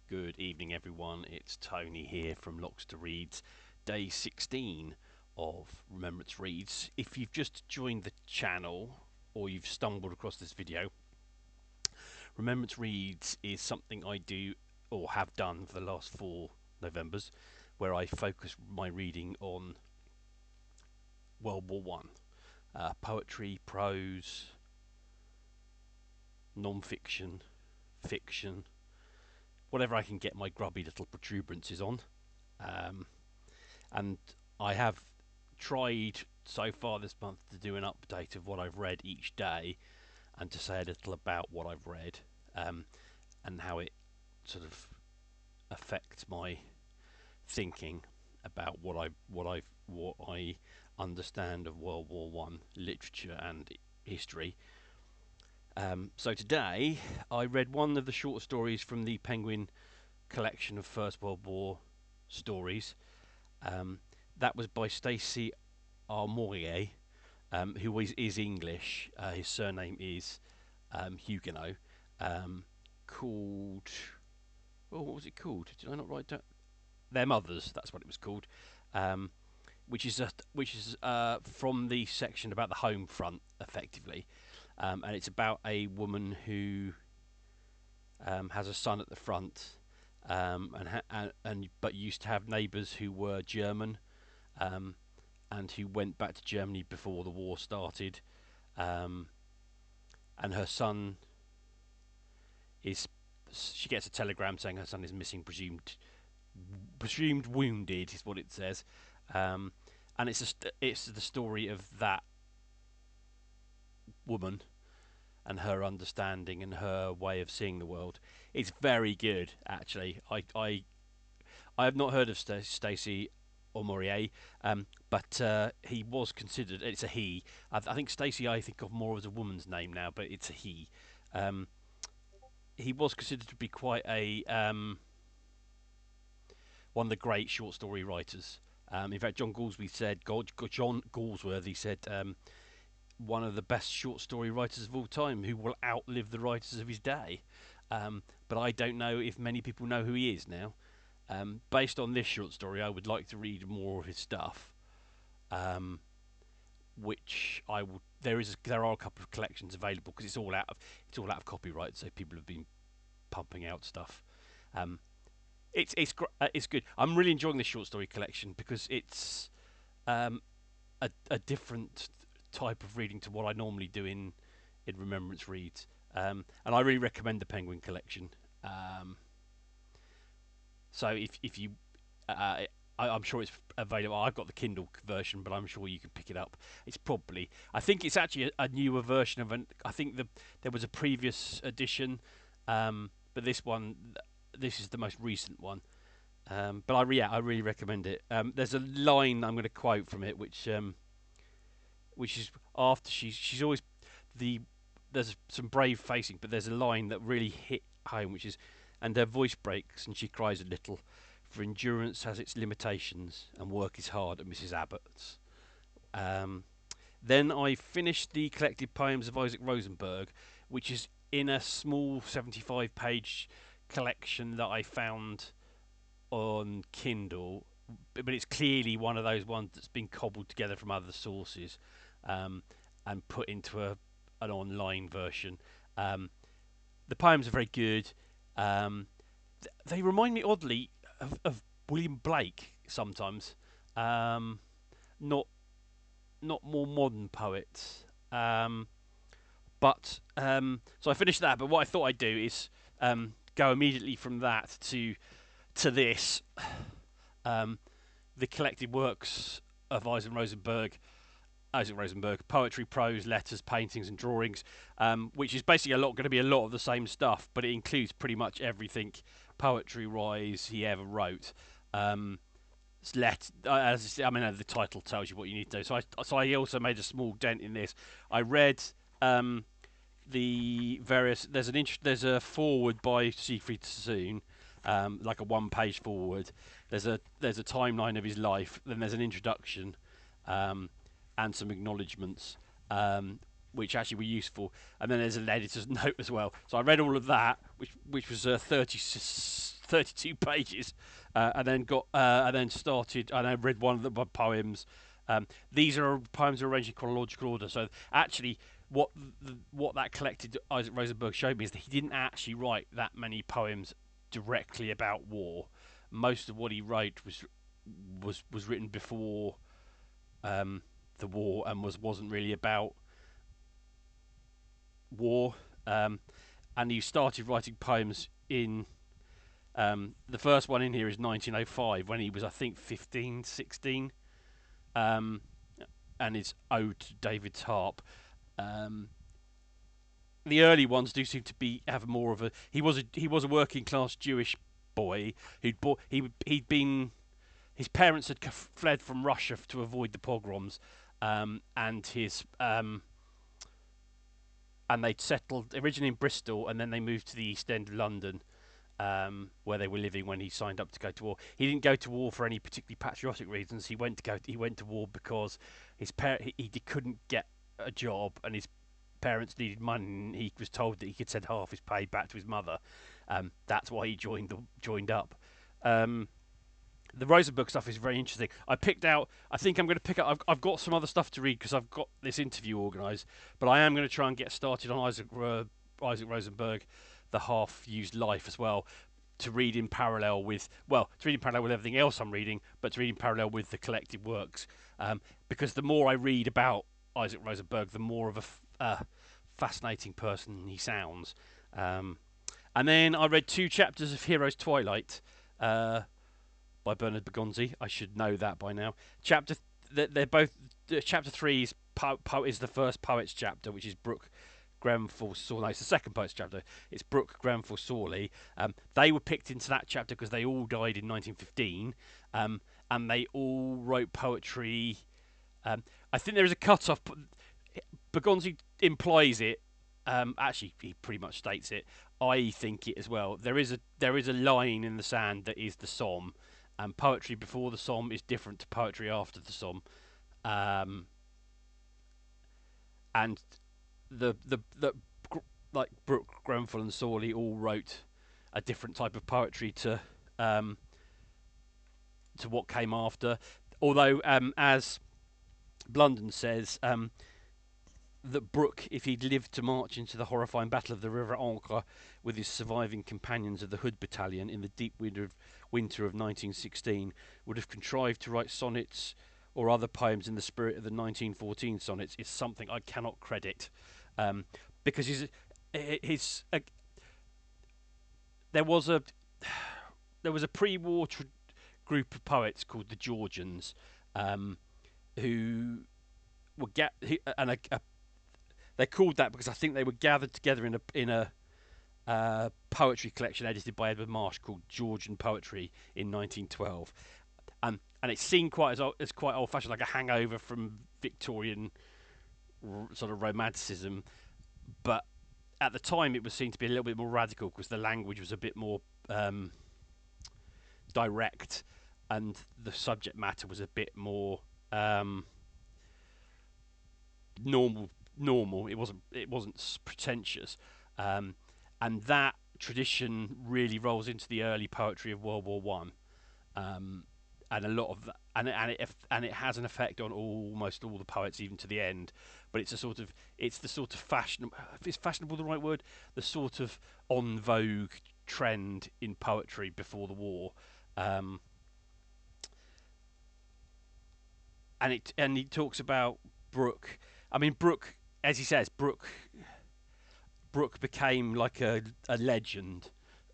Good evening, everyone. It's Tony here from Locks to Reads, day 16 of Remembrance Reads. If you've just joined the channel or you've stumbled across this video, Remembrance Reads is something I do or have done for the last 4 Novembers, where I focus my reading on World War One, poetry, prose, non-fiction, fiction, whatever I can get my grubby little protuberances on. And I have tried so far this month to do an update of what I've read each day and to say a little about what I've read, and how it sort of affects my thinking about what I understand of World War One literature and history. So today I read one of the short stories from the Penguin collection of First World War stories. That was by Stacy Aumonier, who is English. His surname is Huguenot. Called, what was it called? Did I not write down? Their Mothers. That's what it was called. Which is from the section about the home front, effectively. And it's about a woman who has a son at the front, but used to have neighbours who were German, and who went back to Germany before the war started. And her son she gets a telegram saying her son is missing, presumed wounded, is what it says. And it's the story of that woman and her understanding and her way of seeing the world. It's very good, actually. I have not heard of Stacy Aumonier, but he was considered. It's a he. I think Stacy I think of more as a woman's name now, but it's a he. He was considered to be quite a one of the great short story writers. In fact, John Galsworthy said one of the best short story writers of all time, who will outlive the writers of his day. But I don't know if many people know who he is now. Based on this short story, I would like to read more of his stuff, which I will. There are a couple of collections available because it's all out of copyright, so people have been pumping out stuff. It's good. I'm really enjoying this short story collection because it's a different type of reading to what I normally do in Remembrance Reads, and I really recommend the Penguin collection. So if you, I'm sure it's available. I've got the Kindle version, but I'm sure you can pick it up. I think it's actually a newer version of I think there was a previous edition, but this is the most recent one. But I really recommend it. There's a line I'm going to quote from it, which is after she's always there's some brave facing, but there's a line that really hit home, which is, and her voice breaks and she cries a little, for endurance has its limitations and work is hard at Mrs. Abbott's. Then I finished the collected poems of Isaac Rosenberg, which is in a small 75-page collection that I found on Kindle, but it's clearly one of those ones that's been cobbled together from other sources, and put into an online version. The poems are very good. They remind me oddly of William Blake sometimes, not more modern poets. But so I finished that. But what I thought I'd do is go immediately from that to this, the collected works of Isaac Rosenberg, poetry, prose, letters, paintings and drawings, which is basically going to be a lot of the same stuff, but it includes pretty much everything poetry-wise he ever wrote. The title tells you what you need to do. So I also made a small dent in this. I read the various. There's a foreword by Siegfried Sassoon, like a one-page foreword. There's a timeline of his life. Then there's an introduction, and some acknowledgements, which actually were useful. And then there's an editor's note as well. So I read all of that, which was 30 32 pages, and then started. And I read one of the poems. These are poems arranged in chronological order. So actually, what that collected Isaac Rosenberg showed me is that he didn't actually write that many poems directly about war. Most of what he wrote was written before the war and wasn't really about war. And he started writing poems in the first one in here is 1905 when he was, I think, 15, 16, and it's Ode to David's Harp. The early ones do seem to have more of a. He was a working class Jewish boy he'd been. His parents had fled from Russia to avoid the pogroms, and they'd settled originally in Bristol, and then they moved to the East End of London, where they were living when he signed up to go to war. He didn't go to war for any particularly patriotic reasons. He went to war because he couldn't get a job, and his parents needed money, and he was told that he could send half his pay back to his mother. That's why he joined up. The Rosenberg stuff is very interesting. I think I'm going to pick up. I've got some other stuff to read because I've got this interview organised, but I am going to try and get started on Isaac Rosenberg, The Half-Used Life as well, to read in parallel with everything else I'm reading, but to read in parallel with the collected works. Because the more I read about Isaac Rosenberg, the more of a fascinating person he sounds. And then I read 2 chapters of Heroes Twilight. By Bernard Bergonzi. I should know that by now. They're both. Chapter 3 is the first poet's chapter, which is Brooke Grenfell Sawley. No, it's the second poet's chapter. It's Brooke Grenfell Sawley. They were picked into that chapter because they all died in 1915, and they all wrote poetry. I think there is a cut-off. Bergonzi implies it. Actually, he pretty much states it. I think it as well. There is a line in the sand that is the Somme. And poetry before the Somme is different to poetry after the Somme, and like Brooke, Grenfell, and Sawley all wrote a different type of poetry to what came after. Although, as Blunden says, that Brooke, if he'd lived to march into the horrifying Battle of the River Ancre with his surviving companions of the Hood Battalion in the deep winter of 1916, would have contrived to write sonnets or other poems in the spirit of the 1914 sonnets, is something I cannot credit, because there was a pre-war group of poets called the Georgians, who were they're called that because I think they were gathered together in a poetry collection edited by Edward Marsh called Georgian Poetry in 1912, and it's seen quite as quite old-fashioned, like a hangover from Victorian sort of romanticism, but at the time it was seen to be a little bit more radical because the language was a bit more direct, and the subject matter was a bit more normal. It wasn't pretentious, and that tradition really rolls into the early poetry of World War One, and a lot of that, and it has an effect on almost all the poets, even to the end. But it's the sort of fashionable. Is fashionable the right word? The sort of en vogue trend in poetry before the war, and he talks about Brooke. I mean, Brooke, as he says, Brooke became like a legend,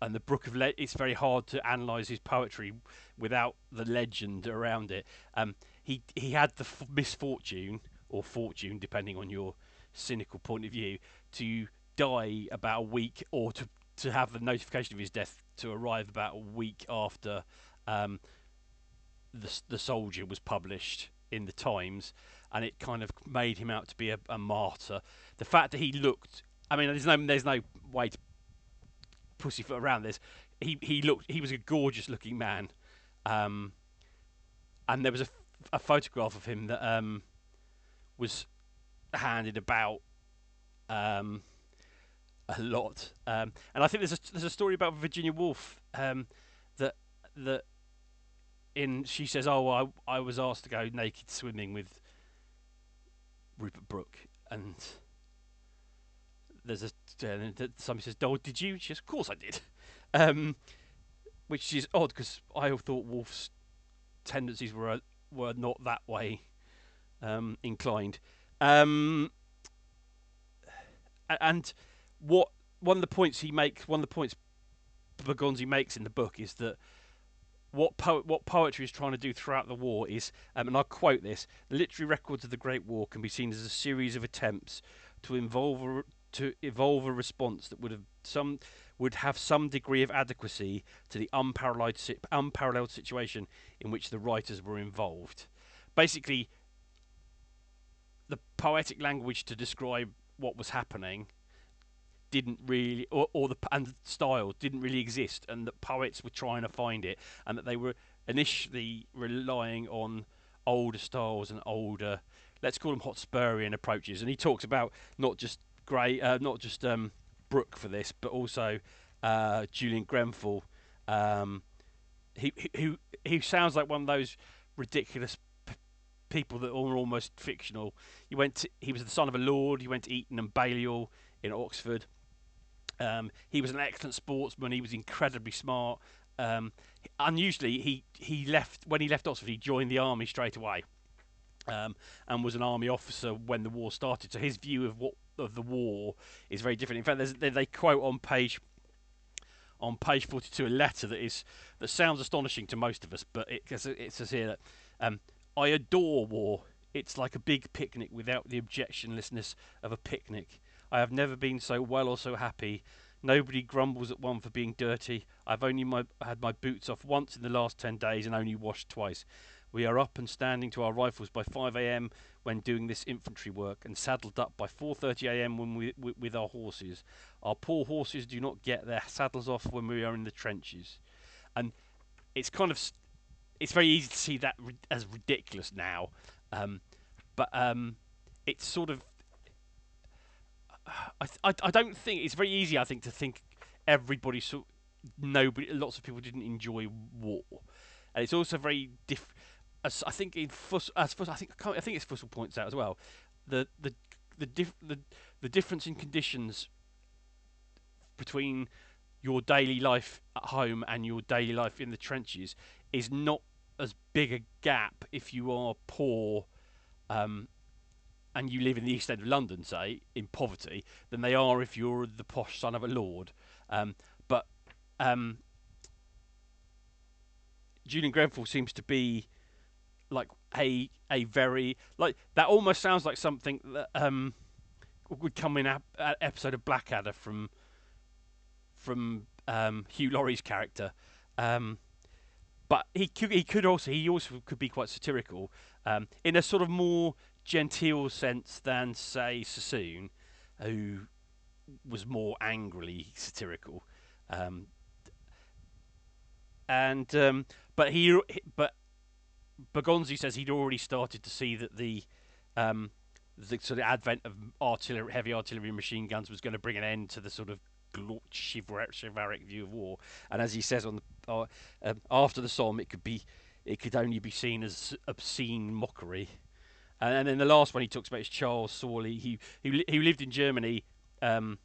and the Brook of it's very hard to analyse his poetry without the legend around it. He had the misfortune or fortune, depending on your cynical point of view, to die about a week, or to have the notification of his death to arrive about a week after the Soldier was published in the Times, and it kind of made him out to be a martyr. The fact that he looked, I mean, there's no way to pussyfoot around this. He was a gorgeous looking man, and there was a photograph of him that was handed about a lot. And I think there's a story about Virginia Woolf that that she says, "Oh, I was asked to go naked swimming with Rupert Brooke," and there's somebody says, "Oh, did you?" She says, "Of course I did," which is odd because I thought Woolf's tendencies were not that way inclined. And what one of the points Bergonzi makes in the book is that what poetry is trying to do throughout the war is, and I'll quote this: "The literary records of the Great War can be seen as a series of attempts to evolve a response that would have some degree of adequacy to the unparalleled situation in which the writers were involved." Basically, the poetic language to describe what was happening didn't really, and style didn't really exist, and that poets were trying to find it, and that they were initially relying on older styles and older, let's call them Hotspurian approaches. And he talks about not just Brooke for this, but also Julian Grenfell, who sounds like one of those ridiculous people that are almost fictional. He was the son of a lord. He went to Eton and Balliol in Oxford. He was an excellent sportsman. He was incredibly smart. Unusually, he left Oxford. He joined the army straight away, and was an army officer when the war started. So his view of the war is very different. In fact, they quote on page 42 a letter that sounds astonishing to most of us, but it says here that I adore war. It's like a big picnic without the objectionlessness of a picnic. I have never been so well or so happy. Nobody grumbles at one for being dirty. I've only had my boots off once in the last 10 days and only washed twice. We are up and standing to our rifles by 5 a.m. when doing this infantry work, and saddled up by 4:30 a.m. when with our horses. Our poor horses do not get their saddles off when we are in the trenches. And it's it's very easy to see that as ridiculous now, but it's sort of I don't think it's very easy. I think to think lots of people didn't enjoy war, and it's also very different. I think I think it's Fussell points out as well, the difference in conditions between your daily life at home and your daily life in the trenches is not as big a gap if you are poor, and you live in the East End of London, say, in poverty, than they are if you're the posh son of a lord. But Julian Grenfell seems to be like a very, like, that almost sounds like something that would come in an episode of Blackadder from Hugh Laurie's character. But he also could be quite satirical, in a sort of more genteel sense than, say, Sassoon, who was more angrily satirical. But Bergonzi says he'd already started to see that the sort of advent of heavy artillery and machine guns was going to bring an end to the sort of chivalric view of war. And as he says after the Somme, it could only be seen as obscene mockery. And then the last one he talks about is Charles Sawley, who lived in Germany in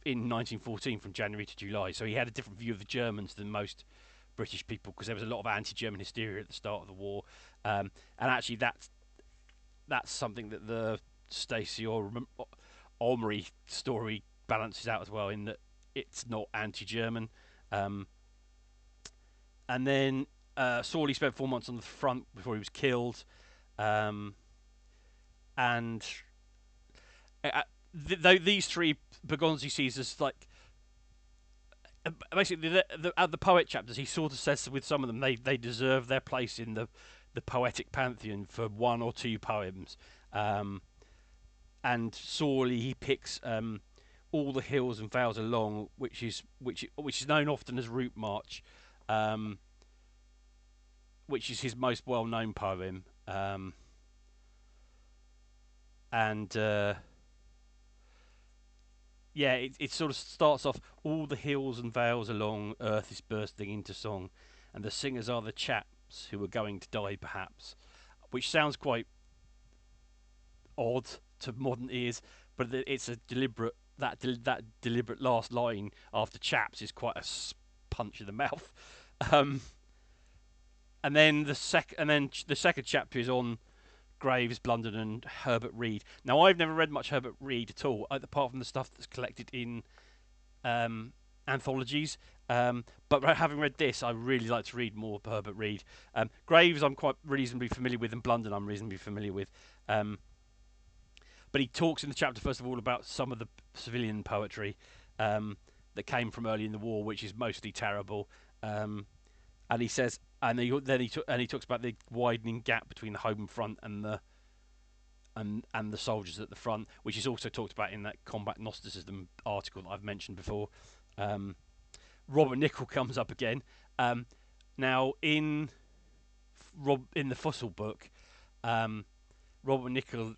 1914 from January to July. So he had a different view of the Germans than most British people, because there was a lot of anti-German hysteria at the start of the war. And actually that's something that the Stacy or Aumonier story balances out as well, in that it's not anti-German. And then Sawley spent 4 months on the front before he was killed. And these three Bergonzi sees as like, basically the poet chapters, he sort of says with some of them they deserve their place in the poetic pantheon for one or two poems. And Sawley, he picks All the Hills and Vales Along, which is known often as Route March, which is his most well-known poem. And yeah, it sort of starts off, all the hills and vales along, earth is bursting into song, and the singers are the chaps who are going to die perhaps, which sounds quite odd to modern ears, but it's a deliberate that deliberate last line after chaps is quite a punch in the mouth. Um, and then the second chapter is on Graves, Blunden, and Herbert Read. Now, I've never read much Herbert Read at all, apart from the stuff that's collected in anthologies. But having read this, I really like to read more Herbert Read. Graves, I'm quite reasonably familiar with, and Blunden, I'm reasonably familiar with. But he talks in the chapter, first of all, about some of the civilian poetry that came from early in the war, which is mostly terrible. And he says, and he talks about the widening gap between the home front and the soldiers at the front, which is also talked about in that Combat Gnosticism article that I've mentioned before. Robert Nichol comes up again. Now in the Fussell book, Robert Nichol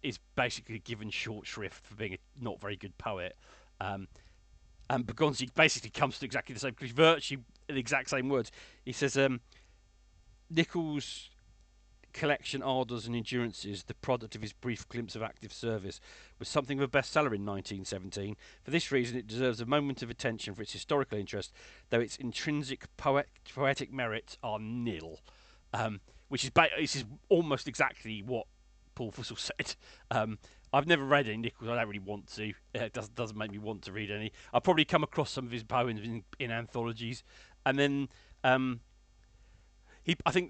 is basically given short shrift for being a not very good poet. And Bergonzi basically comes to exactly the same, virtually the exact same words. He says, Nichol's collection Ardours and Endurances, the product of his brief glimpse of active service, was something of a bestseller in 1917. For this reason, it deserves a moment of attention for its historical interest, though its intrinsic poetic merits are nil. Which is almost exactly what Paul Fussell said. I've never read any Nichols. I don't really want to. It doesn't make me want to read any. I'll probably come across some of his poems in anthologies, and then I think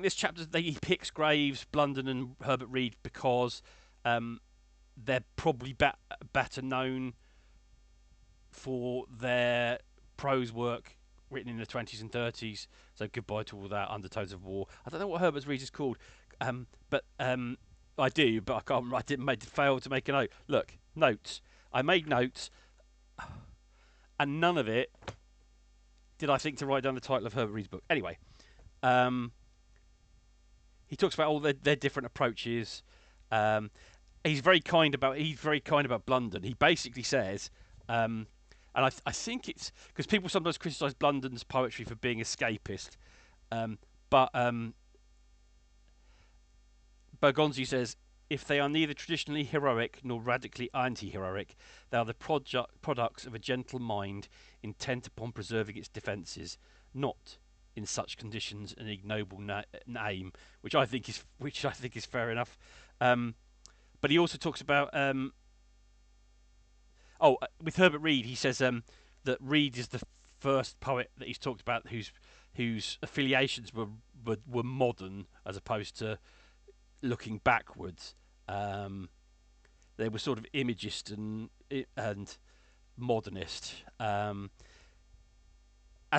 this chapter he picks Graves, Blunden, and Herbert Read because they're probably better known for their prose work written in the 20s and 30s. So Goodbye to All That, Undertones of War. I don't know what Herbert Read is called, but I do, but I can't. I didn't fail to make a note. Look, notes. I made notes, and none of it did I think to write down the title of Herbert Read's book. Anyway, he talks about all their different approaches. He's very kind about Blunden. He basically says, and I think it's because people sometimes criticise Blunden's poetry for being escapist, but Bergonzi says, if they are neither traditionally heroic nor radically anti-heroic, they are the products of a gentle mind intent upon preserving its defences, not in such conditions an ignoble aim, which I think is fair enough. But he also talks about with Herbert Read, he says that Read is the first poet that he's talked about whose affiliations were modern as opposed to looking backwards. They were sort of imagist and modernist. As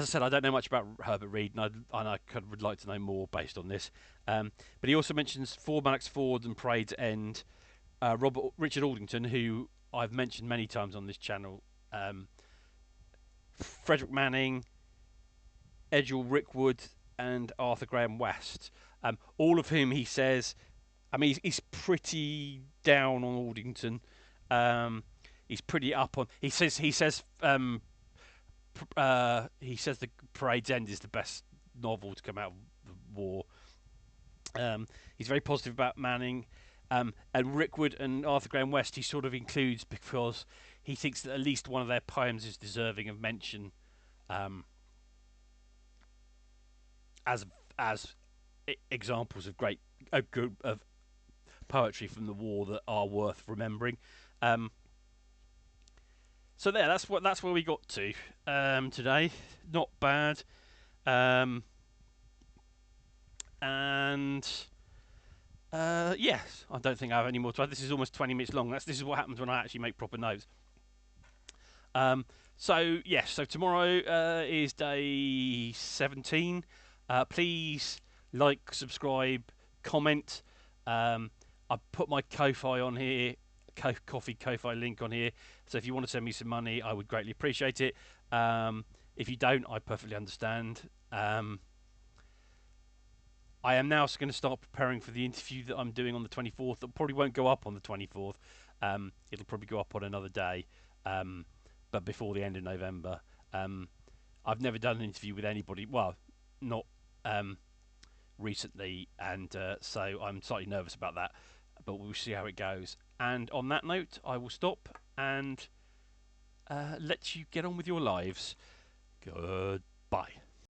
I said, I don't know much about Herbert Read, and I would like to know more based on this. But he also mentions For Mallax Ford and Parade's End, Richard Aldington, who I've mentioned many times on this channel, Frederick Manning, Edgell Rickwood, and Arthur Graham West. All of whom he says, I mean, he's pretty down on Aldington. He's pretty up on. He says The Parade's End is the best novel to come out of the war. He's very positive about Manning, and Rickwood and Arthur Graham West. He sort of includes because he thinks that at least one of their poems is deserving of mention, as examples of of poetry from the war that are worth remembering. So that's where we got to today. Not bad. Yes, I don't think I have any more to add. This is almost 20 minutes long. This is what happens when I actually make proper notes. So tomorrow is day 17. Please like, subscribe, comment. I put my Ko-Fi on here, Ko-Fi link on here. So if you want to send me some money, I would greatly appreciate it. If you don't, I perfectly understand. I am now going to start preparing for the interview that I'm doing on the 24th. That probably won't go up on the 24th. It'll probably go up on another day, but before the end of November. I've never done an interview with anybody. Well, not recently, and so I'm slightly nervous about that. But we'll see how it goes. And on that note, I will stop and let you get on with your lives. Goodbye.